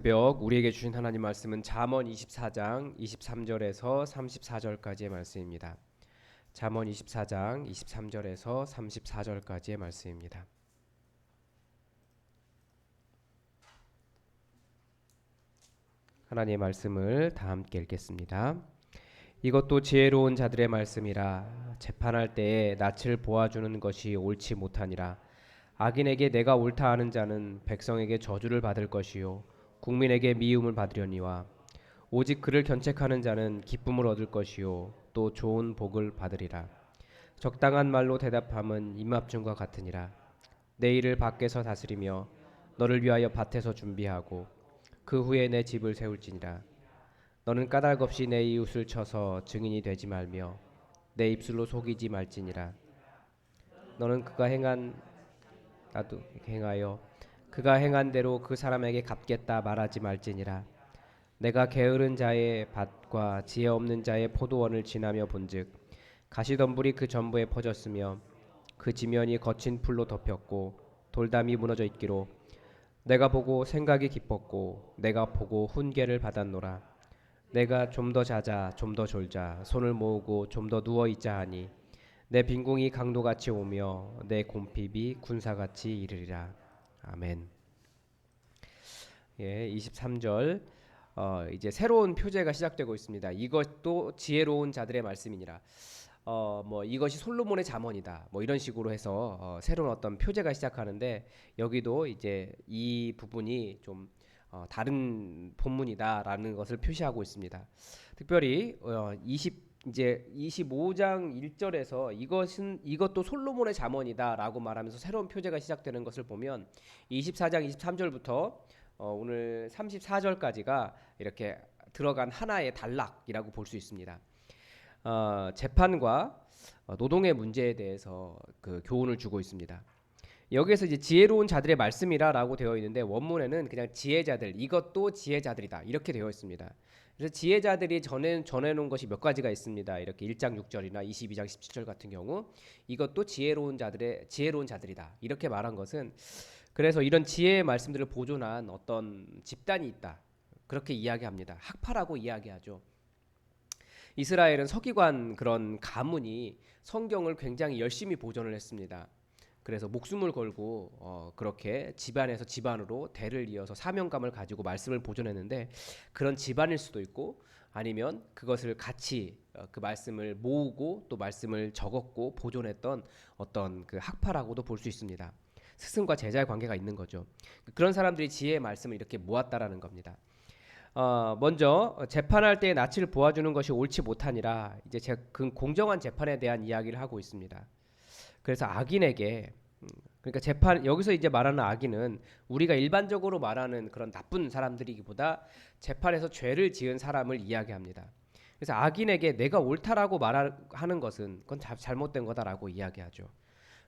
새벽 우리에게 주신 하나님 말씀은 잠언 24장 23절에서 34절까지의 말씀입니다. 잠언 24장 23절에서 34절까지의 말씀입니다. 하나님의 말씀을 다 함께 읽겠습니다. 이것도 지혜로운 자들의 말씀이라. 재판할 때에 낯을 보아주는 것이 옳지 못하니라. 악인에게 내가 옳다 하는 자는 백성에게 저주를 받을 것이요 국민에게 미움을 받으려니와. 오직 그를 견책하는 자는 기쁨을 얻을 것이요 또 좋은 복을 받으리라. 적당한 말로 대답함은 입맞춤과 같으니라. 내 일을 밖에서 다스리며 너를 위하여 밭에서 준비하고 그 후에 내 집을 세울지니라. 너는 까닭 없이 내 이웃을 쳐서 증인이 되지 말며 내 입술로 속이지 말지니라. 너는 그가 행한 나도 행하여 그가 행한 대로 그 사람에게 갚겠다 말하지 말지니라. 내가 게으른 자의 밭과 지혜 없는 자의 포도원을 지나며 본즉 가시덤불이 그 전부에 퍼졌으며 그 지면이 거친 풀로 덮였고 돌담이 무너져 있기로 내가 보고 생각이 깊었고 내가 보고 훈계를 받았노라. 내가 좀 더 자자 좀 더 졸자 손을 모으고 좀 더 누워 있자 하니 내 빈궁이 강도같이 오며 내 곰핍이 군사같이 이르리라. 아멘. 예, 23절 이제 새로운 표제가 시작되고 있습니다. 이것도 지혜로운 자들의 말씀이니라. 뭐 이것이 솔로몬의 잠언이다. 뭐 이런 식으로 해서 새로운 어떤 표제가 시작하는데 여기도 이제 이 부분이 좀 다른 본문이다라는 것을 표시하고 있습니다. 특별히 25장 1절에서 이것도 솔로몬의 잠언이다라고 말하면서 새로운 표제가 시작되는 것을 보면 24장 23절부터 오늘 34절까지가 이렇게 들어간 하나의 단락이라고 볼 수 있습니다. 재판과 노동의 문제에 대해서 그 교훈을 주고 있습니다. 여기에서 이제 지혜로운 자들의 말씀이라라고 되어 있는데 원문에는 그냥 지혜자들, 이것도 지혜자들이다 이렇게 되어 있습니다. 그래서 지혜자들이 전해놓은 것이 몇 가지가 있습니다. 이렇게 1장 6절이나 22장 17절 같은 경우 이것도 지혜로운 자들이다 이렇게 말한 것은, 그래서 이런 지혜의 말씀들을 보존한 어떤 집단이 있다 그렇게 이야기합니다. 학파라고 이야기하죠. 이스라엘은 서기관 그런 가문이 성경을 굉장히 열심히 보존을 했습니다. 그래서 목숨을 걸고 그렇게 집안에서 집안으로 대를 이어서 사명감을 가지고 말씀을 보존했는데, 그런 집안일 수도 있고 아니면 그것을 같이 그 말씀을 모으고 또 말씀을 적었고 보존했던 어떤 그 학파라고도 볼 수 있습니다. 스승과 제자의 관계가 있는 거죠. 그런 사람들이 지혜의 말씀을 이렇게 모았다라는 겁니다. 먼저 재판할 때의 낯을 보아주는 것이 옳지 못하니라. 이제 그 공정한 재판에 대한 이야기를 하고 있습니다. 그래서 악인에게, 그러니까 재판, 여기서 이제 말하는 악인은 우리가 일반적으로 말하는 그런 나쁜 사람들이기보다 재판에서 죄를 지은 사람을 이야기합니다. 그래서 악인에게 내가 옳다라고 말하는 것은 그건 잘못된 거다라고 이야기하죠.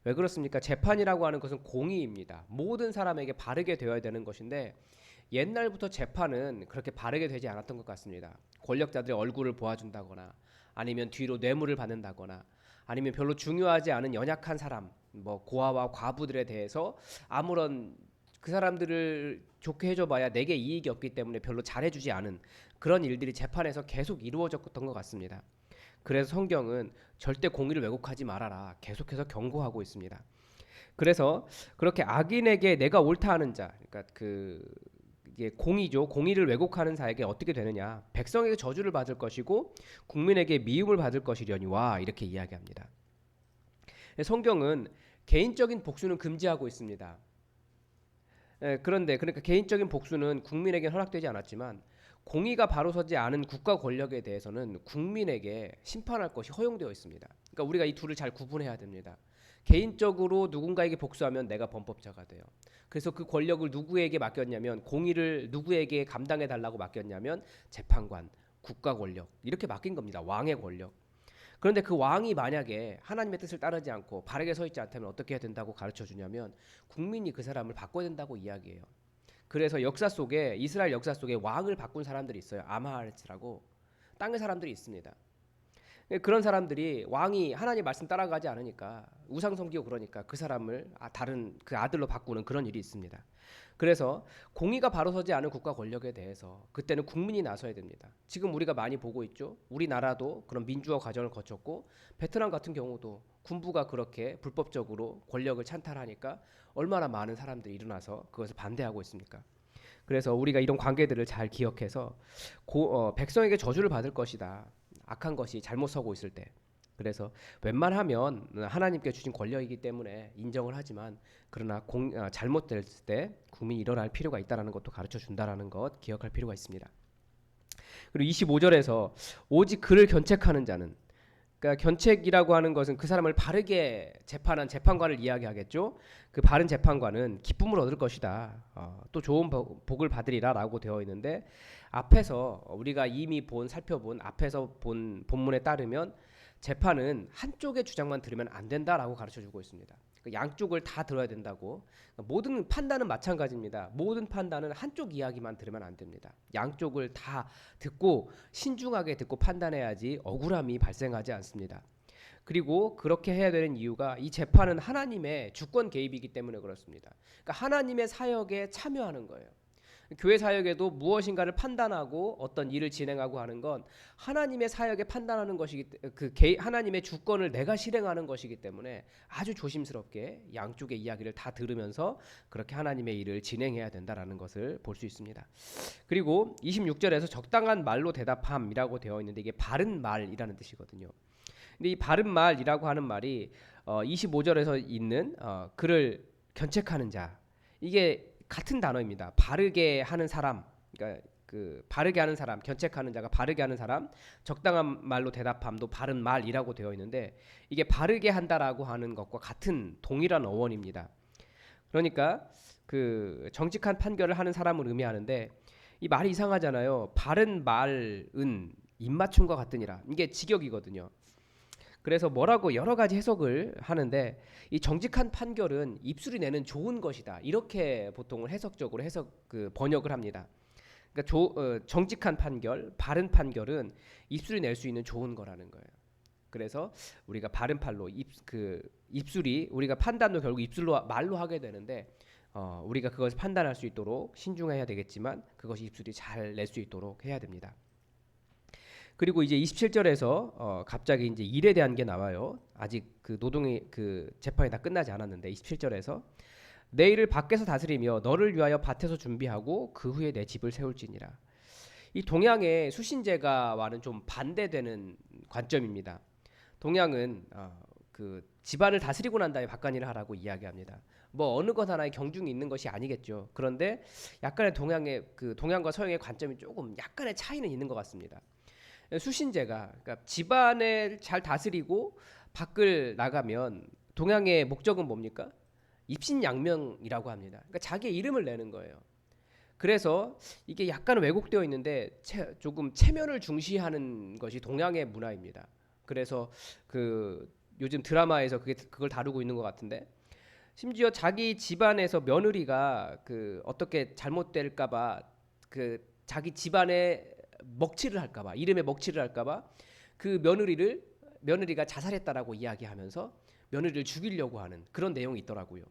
왜 그렇습니까? 재판이라고 하는 것은 공의입니다. 모든 사람에게 바르게 되어야 되는 것인데 옛날부터 재판은 그렇게 바르게 되지 않았던 것 같습니다. 권력자들의 얼굴을 보아준다거나 아니면 뒤로 뇌물을 받는다거나 아니면 별로 중요하지 않은 연약한 사람, 뭐 고아와 과부들에 대해서 아무런, 그 사람들을 좋게 해줘봐야 내게 이익이 없기 때문에 별로 잘해주지 않은 그런 일들이 재판에서 계속 이루어졌던 것 같습니다. 그래서 성경은 절대 공의를 왜곡하지 말아라 계속해서 경고하고 있습니다. 그래서 그렇게 악인에게 내가 옳다 하는 자, 그러니까 이게 공의죠. 공의를 왜곡하는 자에게 어떻게 되느냐? 백성에게 저주를 받을 것이고 국민에게 미움을 받을 것이려니와 이렇게 이야기합니다. 성경은 개인적인 복수는 금지하고 있습니다. 그런데 그러니까 개인적인 복수는 국민에게 허락되지 않았지만 공의가 바로 서지 않은 국가 권력에 대해서는 국민에게 심판할 것이 허용되어 있습니다. 그러니까 우리가 이 둘을 잘 구분해야 됩니다. 개인적으로 누군가에게 복수하면 내가 범법자가 돼요. 그래서 그 권력을 누구에게 맡겼냐면, 공의를 누구에게 감당해 달라고 맡겼냐면 재판관, 국가 권력 이렇게 맡긴 겁니다. 왕의 권력. 그런데 그 왕이 만약에 하나님의 뜻을 따르지 않고 바르게 서 있지 않다면 어떻게 해야 된다고 가르쳐 주냐면 국민이 그 사람을 바꿔야 된다고 이야기해요. 그래서 역사 속에, 이스라엘 역사 속에 왕을 바꾼 사람들이 있어요. 아마하르츠라고 땅의 사람들이 있습니다. 그런 사람들이 왕이 하나님 말씀 따라가지 않으니까 우상 섬기고 그러니까 그 사람을 다른 그 아들로 바꾸는 그런 일이 있습니다. 그래서 공의가 바로 서지 않은 국가 권력에 대해서 그때는 국민이 나서야 됩니다. 지금 우리가 많이 보고 있죠. 우리나라도 그런 민주화 과정을 거쳤고 베트남 같은 경우도 군부가 그렇게 불법적으로 권력을 찬탈하니까 얼마나 많은 사람들이 일어나서 그것을 반대하고 있습니까? 그래서 우리가 이런 관계들을 잘 기억해서 백성에게 저주를 받을 것이다. 악한 것이 잘못 서고 있을 때. 그래서 웬만하면 하나님께 주신 권력이기 때문에 인정을 하지만 그러나 잘못될 때 국민이 일어날 필요가 있다는 것도 가르쳐 준다라는 것 기억할 필요가 있습니다. 그리고 25절에서 오직 그를 견책하는 자는, 그러니까 견책이라고 하는 것은 그 사람을 바르게 재판한 재판관을 이야기하겠죠. 그 바른 재판관은 기쁨을 얻을 것이다. 또 좋은 복을 받으리라라고 되어 있는데 앞에서 우리가 이미 살펴본 앞에서 본 본문에 따르면 재판은 한쪽의 주장만 들으면 안 된다라고 가르쳐주고 있습니다. 양쪽을 다 들어야 된다고. 모든 판단은 마찬가지입니다. 모든 판단은 한쪽 이야기만 들으면 안 됩니다. 양쪽을 다 듣고 신중하게 듣고 판단해야지 억울함이 발생하지 않습니다. 그리고 그렇게 해야 되는 이유가 이 재판은 하나님의 주권 개입이기 때문에 그렇습니다. 그러니까 하나님의 사역에 참여하는 거예요. 교회 사역에도 무엇인가를 판단하고 어떤 일을 진행하고 하는 건 하나님의 사역에 판단하는 것이기, 하나님의 주권을 내가 실행하는 것이기 때문에 아주 조심스럽게 양쪽의 이야기를 다 들으면서 그렇게 하나님의 일을 진행해야 된다라는 것을 볼 수 있습니다. 그리고 26절에서 적당한 말로 대답함이라고 되어 있는데 이게 바른 말이라는 뜻이거든요. 근데 이 바른 말이라고 하는 말이 25절에서 있는 그를 견책하는 자, 이게 같은 단어입니다. 바르게 하는 사람, 그러니까 그 바르게 하는 사람, 견책하는 자가 바르게 하는 사람, 적당한 말로 대답함도 바른 말이라고 되어 있는데 이게 바르게 한다라고 하는 것과 같은 동일한 어원입니다. 그러니까 그 정직한 판결을 하는 사람을 의미하는데 이 말이 이상하잖아요. 바른 말은 입맞춤과 같으니라. 이게 직역이거든요. 그래서 뭐라고 여러 가지 해석을 하는데 이 정직한 판결은 입술이 내는 좋은 것이다. 이렇게 보통은 해석적으로 번역을 합니다. 그러니까 정직한 판결, 바른 판결은 입술이 낼 수 있는 좋은 거라는 거예요. 그래서 우리가 바른 팔로 입술이 우리가 판단도 결국 입술로 말로 하게 되는데 우리가 그것을 판단할 수 있도록 신중해야 되겠지만 그것이 입술이 잘 낼 수 있도록 해야 됩니다. 그리고 이제 27절에서 갑자기 이제 일에 대한 게 나와요. 아직 그 노동의 그 재판이 다 끝나지 않았는데 27절에서 내 일을 밖에서 다스리며 너를 위하여 밭에서 준비하고 그 후에 내 집을 세울지니라. 이 동양의 수신제가와는 좀 반대되는 관점입니다. 동양은 그 집안을 다스리고 난 다음에 바깥일을 하라고 이야기합니다. 뭐 어느 것 하나에 경중이 있는 것이 아니겠죠. 그런데 약간의 동양과 서양의 관점이 조금 약간의 차이는 있는 것 같습니다. 수신제가, 그러니까 집안을 잘 다스리고 밖을 나가면 동양의 목적은 뭡니까? 입신양명이라고 합니다. 그러니까 자기의 이름을 내는 거예요. 그래서 이게 약간 왜곡되어 있는데 조금 체면을 중시하는 것이 동양의 문화입니다. 그래서 그 요즘 드라마에서 그걸 다루고 있는 것 같은데 심지어 자기 집안에서 며느리가 어떻게 잘못될까봐 자기 집안에 먹칠을 할까봐, 이름에 먹칠을 할까봐 그 며느리가 자살했다라고 이야기하면서 며느리를 죽이려고 하는 그런 내용이 있더라고요.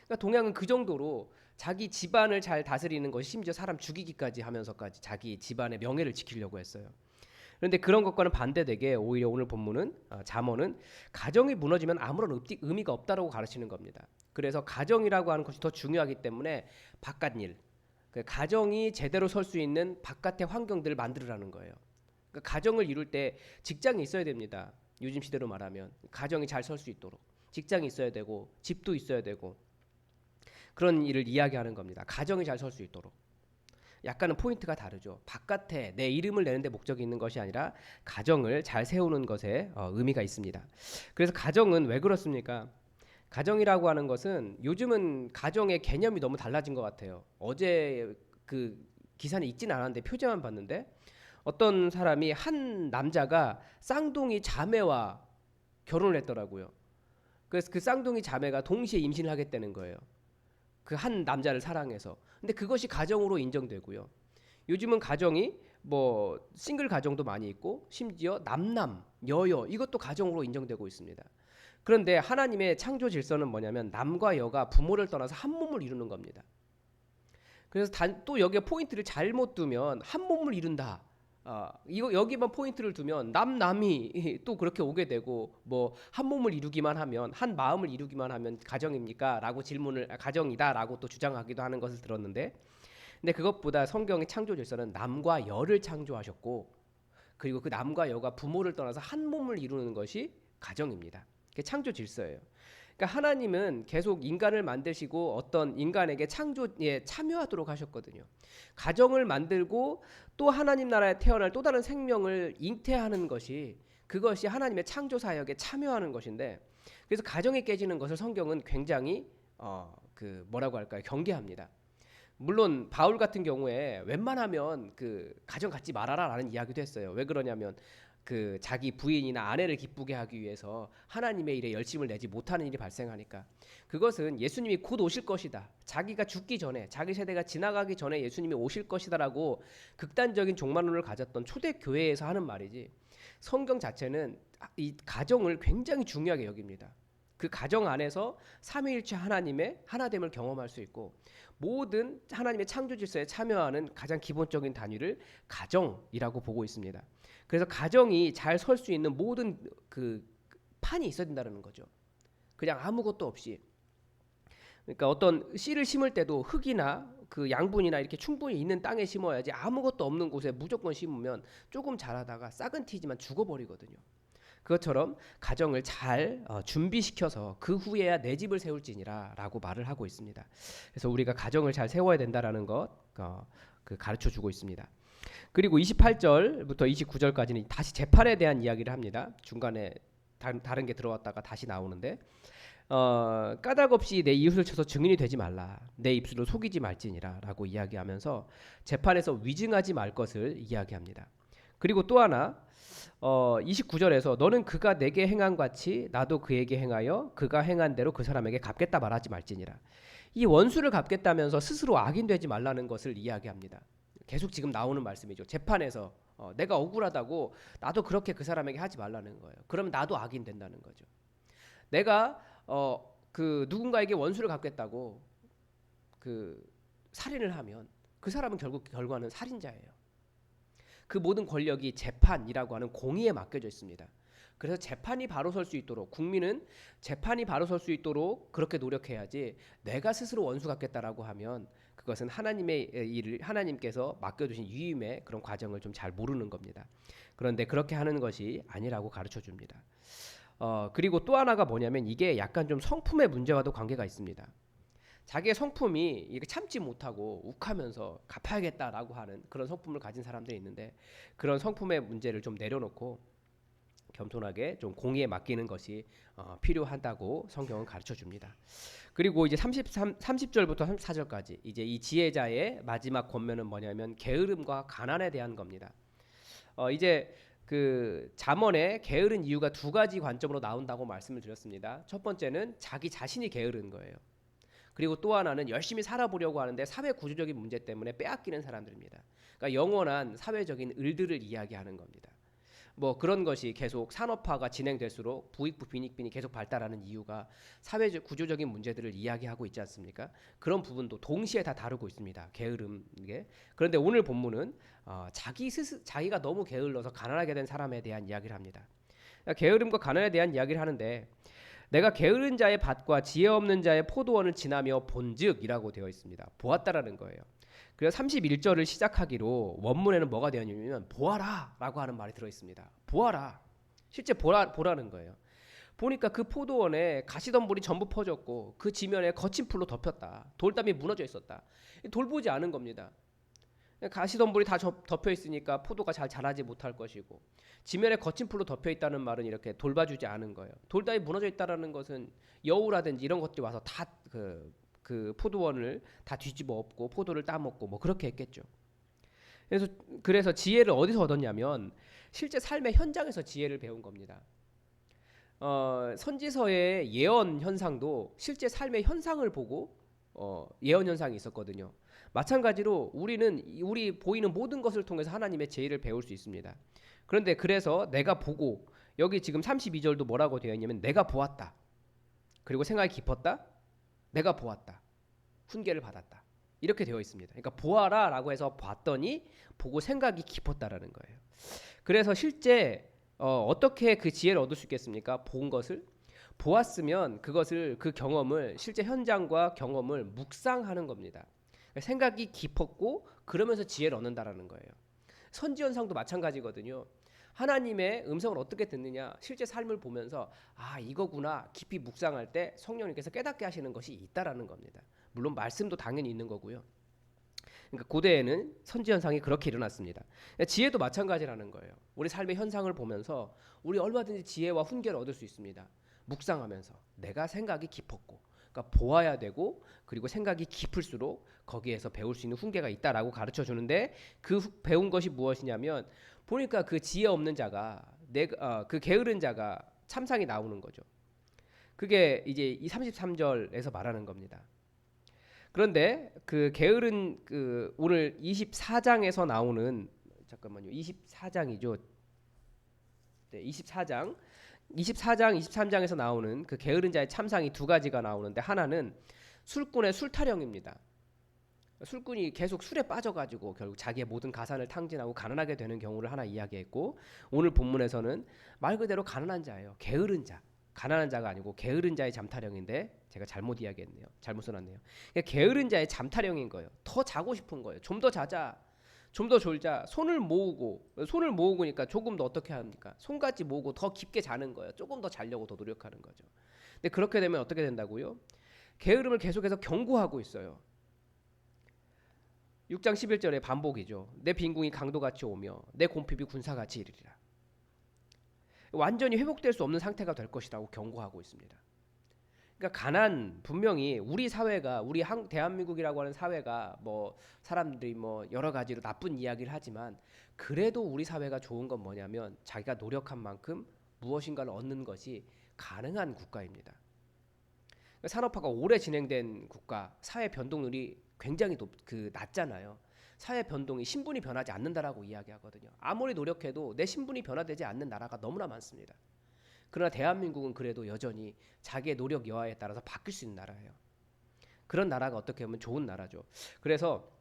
그러니까 동양은 그 정도로 자기 집안을 잘 다스리는 것이 심지어 사람 죽이기까지 하면서까지 자기 집안의 명예를 지키려고 했어요. 그런데 그런 것과는 반대되게 오히려 오늘 본문은 잠언은 가정이 무너지면 아무런 의미가 없다라고 가르치는 겁니다. 그래서 가정이라고 하는 것이 더 중요하기 때문에 바깥 일, 가정이 제대로 설 수 있는 바깥의 환경들을 만들으라는 거예요. 그러니까 가정을 이룰 때 직장이 있어야 됩니다. 요즘 시대로 말하면 가정이 잘 설 수 있도록 직장이 있어야 되고 집도 있어야 되고 그런 일을 이야기하는 겁니다. 가정이 잘 설 수 있도록. 약간은 포인트가 다르죠. 바깥에 내 이름을 내는데 목적이 있는 것이 아니라 가정을 잘 세우는 것에 의미가 있습니다. 그래서 가정은 왜 그렇습니까? 가정이라고 하는 것은 요즘은 가정의 개념이 너무 달라진 것 같아요. 어제 그 기사는 읽진 않았는데 표제만 봤는데 어떤 사람이 한 남자가 쌍둥이 자매와 결혼을 했더라고요. 그래서 그 쌍둥이 자매가 동시에 임신을 하겠다는 거예요. 그 한 남자를 사랑해서. 근데 그것이 가정으로 인정되고요. 요즘은 가정이 뭐 싱글 가정도 많이 있고 심지어 남남, 여여 이것도 가정으로 인정되고 있습니다. 그런데 하나님의 창조 질서는 뭐냐면 남과 여가 부모를 떠나서 한 몸을 이루는 겁니다. 그래서 또 여기에 포인트를 잘못 두면 한 몸을 이룬다. 이거 여기만 포인트를 두면 남남이 또 그렇게 오게 되고 뭐 한 몸을 이루기만 하면 한 마음을 이루기만 하면 가정입니까? 라고 질문을 가정이다라고 또 주장하기도 하는 것을 들었는데 근데 그것보다 성경의 창조 질서는 남과 여를 창조하셨고 그리고 그 남과 여가 부모를 떠나서 한 몸을 이루는 것이 가정입니다. 그게 창조 질서예요. 그러니까 하나님은 계속 인간을 만드시고 어떤 인간에게 창조에 참여하도록 하셨거든요. 가정을 만들고 또 하나님 나라에 태어날 또 다른 생명을 잉태하는 것이 그것이 하나님의 창조 사역에 참여하는 것인데 그래서 가정이 깨지는 것을 성경은 굉장히 그 뭐라고 할까요? 경계합니다. 물론 바울 같은 경우에 웬만하면 그 가정 갖지 말아라라는 이야기도 했어요. 왜 그러냐면 그 자기 부인이나 아내를 기쁘게 하기 위해서 하나님의 일에 열심을 내지 못하는 일이 발생하니까 그것은 예수님이 곧 오실 것이다. 자기가 죽기 전에 자기 세대가 지나가기 전에 예수님이 오실 것이다라고 극단적인 종말론을 가졌던 초대 교회에서 하는 말이지. 성경 자체는 이 가정을 굉장히 중요하게 여깁니다. 그 가정 안에서 삼위일체 하나님의 하나됨을 경험할 수 있고 모든 하나님의 창조 질서에 참여하는 가장 기본적인 단위를 가정이라고 보고 있습니다. 그래서 가정이 잘 설 수 있는 모든 그 판이 있어야 된다는 거죠. 그냥 아무것도 없이. 그러니까 어떤 씨를 심을 때도 흙이나 그 양분이나 이렇게 충분히 있는 땅에 심어야지 아무것도 없는 곳에 무조건 심으면 조금 자라다가 싹은 튀지만 죽어버리거든요. 그것처럼 가정을 잘 준비시켜서 그 후에야 내 집을 세울지니라라고 말을 하고 있습니다. 그래서 우리가 가정을 잘 세워야 된다라는 것 그 가르쳐 주고 있습니다. 그리고 28절부터 29절까지는 다시 재판에 대한 이야기를 합니다. 중간에 다른 게 들어왔다가 다시 나오는데 까닭 없이 내 이웃을 쳐서 증인이 되지 말라. 내 입술을 속이지 말지니라라고 이야기하면서 재판에서 위증하지 말 것을 이야기합니다. 그리고 또 하나 29절에서 너는 그가 내게 행한 같이 나도 그에게 행하여 그가 행한 대로 그 사람에게 갚겠다 말하지 말지니라. 이 원수를 갚겠다면서 스스로 악인되지 말라는 것을 이야기합니다. 계속 지금 나오는 말씀이죠. 재판에서 내가 억울하다고 나도 그렇게 그 사람에게 하지 말라는 거예요. 그러면 나도 악인 된다는 거죠. 내가 그 누군가에게 원수를 갚겠다고 그 살인을 하면 그 사람은 결국 결과는 살인자예요. 그 모든 권력이 재판이라고 하는 공의에 맡겨져 있습니다. 그래서 재판이 바로 설 수 있도록 국민은 재판이 바로 설 수 있도록 그렇게 노력해야지 내가 스스로 원수 갚겠다라고 하면 그것은 하나님의 일을 하나님께서 맡겨두신 유임의 그런 과정을 좀 잘 모르는 겁니다. 그런데 그렇게 하는 것이 아니라고 가르쳐 줍니다. 그리고 또 하나가 뭐냐면 이게 약간 좀 성품의 문제와도 관계가 있습니다. 자기의 성품이 이렇게 참지 못하고 욱하면서 갚아야겠다라고 하는 그런 성품을 가진 사람들이 있는데 그런 성품의 문제를 좀 내려놓고 겸손하게 좀 공의에 맡기는 것이 필요하다고 성경은 가르쳐 줍니다. 그리고 이제 30절부터 34절까지 이제 이 지혜자의 마지막 권면은 뭐냐면 게으름과 가난에 대한 겁니다. 이제 그 잠언에 게으른 이유가 두 가지 관점으로 나온다고 말씀을 드렸습니다. 첫 번째는 자기 자신이 게으른 거예요. 그리고 또 하나는 열심히 살아보려고 하는데 사회 구조적인 문제 때문에 빼앗기는 사람들입니다. 그러니까 영원한 사회적인 을들을 이야기하는 겁니다. 뭐 그런 것이 계속 산업화가 진행될수록 부익부 빈익빈이 계속 발달하는 이유가 사회적 구조적인 문제들을 이야기하고 있지 않습니까? 그런 부분도 동시에 다 다루고 있습니다. 게으름 게. 그런데 오늘 본문은 자기가 너무 게을러서 가난하게 된 사람에 대한 이야기를 합니다. 그러니까 게으름과 가난에 대한 이야기를 하는데 내가 게으른 자의 밭과 지혜 없는 자의 포도원을 지나며 본즉이라고 되어 있습니다. 보았다라는 거예요. 그래서 31절을 시작하기로 원문에는 뭐가 되어 있냐면 보아라라고 하는 말이 들어 있습니다. 보아라. 실제 보라는 거예요. 보니까 그 포도원에 가시덤불이 전부 퍼졌고 그 지면에 거친 풀로 덮였다. 돌담이 무너져 있었다. 돌보지 않은 겁니다. 가시덤불이 다 덮여 있으니까 포도가 잘 자라지 못할 것이고 지면에 거친 풀로 덮여 있다는 말은 이렇게 돌봐주지 않은 거예요. 돌담이 무너져 있다라는 것은 여우라든지 이런 것들이 와서 다 그 포도원을 다 뒤집어 엎고 포도를 따먹고 뭐 그렇게 했겠죠. 그래서 지혜를 어디서 얻었냐면 실제 삶의 현장에서 지혜를 배운 겁니다. 선지서의 예언 현상도 실제 삶의 현상을 보고 예언 현상이 있었거든요. 마찬가지로 우리는 우리 보이는 모든 것을 통해서 하나님의 제의를 배울 수 있습니다. 그런데 그래서 내가 보고 여기 지금 32절도 뭐라고 되어 있냐면 내가 보았다. 그리고 생각이 깊었다. 내가 보았다. 훈계를 받았다. 이렇게 되어 있습니다. 그러니까 보아라라고 해서 봤더니 보고 생각이 깊었다라는 거예요. 그래서 실제 어떻게 그 지혜를 얻을 수 있겠습니까? 본 것을 보았으면 그것을 그 경험을 실제 현장과 경험을 묵상하는 겁니다. 생각이 깊었고 그러면서 지혜를 얻는다라는 거예요. 선지연상도 마찬가지거든요. 하나님의 음성을 어떻게 듣느냐? 실제 삶을 보면서 아 이거구나 깊이 묵상할 때 성령님께서 깨닫게 하시는 것이 있다라는 겁니다. 물론 말씀도 당연히 있는 거고요. 그러니까 고대에는 선지현상이 그렇게 일어났습니다. 지혜도 마찬가지라는 거예요. 우리 삶의 현상을 보면서 우리 얼마든지 지혜와 훈계를 얻을 수 있습니다. 묵상하면서 내가 생각이 깊었고 그러니까 보아야 되고 그리고 생각이 깊을수록 거기에서 배울 수 있는 훈계가 있다라고 가르쳐 주는데 그 배운 것이 무엇이냐면 보니까 그 지혜 없는 자가 그 게으른 자가 참상이 나오는 거죠. 그게 이제 이 33절에서 말하는 겁니다. 그런데 그 게으른 그 오늘 24장에서 나오는 잠깐만요. 24장이죠. 네, 24장 23장에서 나오는 그 게으른 자의 참상이 두 가지가 나오는데 하나는 술꾼의 술타령입니다. 술꾼이 계속 술에 빠져가지고 결국 자기의 모든 가산을 탕진하고 가난하게 되는 경우를 하나 이야기했고 오늘 본문에서는 말 그대로 가난한 자예요. 게으른 자. 가난한 자가 아니고 게으른 자의 잠타령인데 제가 잘못 이야기했네요. 잘못 써놨네요. 그러니까 게으른 자의 잠타령인 거예요. 더 자고 싶은 거예요. 좀 더 자자. 좀 더 졸자. 손을 모으고니까 조금 더 어떻게 합니까? 손까지 모으고 더 깊게 자는 거예요. 조금 더 자려고 더 노력하는 거죠. 근데 그렇게 되면 어떻게 된다고요? 게으름을 계속해서 경고하고 있어요. 6장 11절의 반복이죠. 내 빈궁이 강도같이 오며 내 곰핍이 군사같이 이르리라. 완전히 회복될 수 없는 상태가 될 것이라고 경고하고 있습니다. 그러니까 가난 분명히 우리 사회가 우리 대한민국이라고 하는 사회가 뭐 사람들이 뭐 여러 가지로 나쁜 이야기를 하지만 그래도 우리 사회가 좋은 건 뭐냐면 자기가 노력한 만큼 무엇인가를 얻는 것이 가능한 국가입니다. 그러니까 산업화가 오래 진행된 국가, 사회 변동률이 굉장히 낮잖아요. 사회 변동이 신분이 변하지 않는다라고 이야기하거든요. 아무리 노력해도 내 신분이 변화되지 않는 나라가 너무나 많습니다. 그러나 대한민국은 그래도 여전히 자기의 노력 여하에 따라서 바뀔 수 있는 나라예요. 그런 나라가 어떻게 보면 좋은 나라죠. 그래서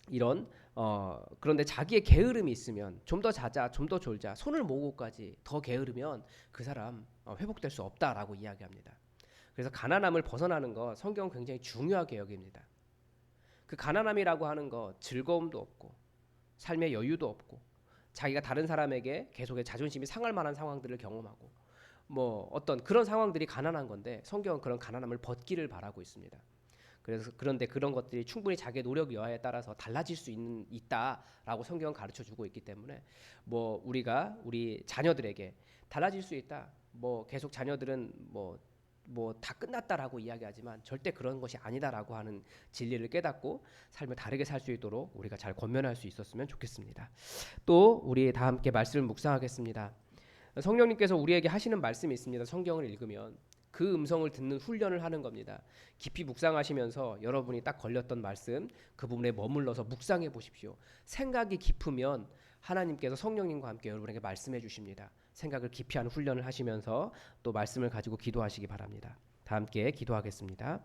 이런 그런데 자기의 게으름이 있으면 좀 더 자자, 좀 더 졸자, 손을 모으고까지 더 게으르면 그 사람 회복될 수 없다라고 이야기합니다. 그래서 가난함을 벗어나는 거 성경은 굉장히 중요하게 여깁니다. 그 가난함이라고 하는 거 즐거움도 없고 삶의 여유도 없고 자기가 다른 사람에게 계속해 자존심이 상할 만한 상황들을 경험하고 뭐 어떤 그런 상황들이 가난한 건데 성경은 그런 가난함을 벗기를 바라고 있습니다. 그래서 그런데 그런 것들이 충분히 자기의 노력 여하에 따라서 달라질 수 있다라고 성경은 가르쳐 주고 있기 때문에 뭐 우리가 우리 자녀들에게 달라질 수 있다. 뭐 계속 자녀들은 뭐 다 끝났다라고 이야기하지만 절대 그런 것이 아니다라고 하는 진리를 깨닫고 삶을 다르게 살 수 있도록 우리가 잘 권면할 수 있었으면 좋겠습니다. 또 우리 다 함께 말씀을 묵상하겠습니다. 성령님께서 우리에게 하시는 말씀이 있습니다. 성경을 읽으면 그 음성을 듣는 훈련을 하는 겁니다. 깊이 묵상하시면서 여러분이 딱 걸렸던 말씀 그 부분에 머물러서 묵상해 보십시오. 생각이 깊으면 하나님께서 성령님과 함께 여러분에게 말씀해 주십니다. 생각을 깊이 하는 훈련을 하시면서 또 말씀을 가지고 기도하시기 바랍니다. 다 함께 기도하겠습니다.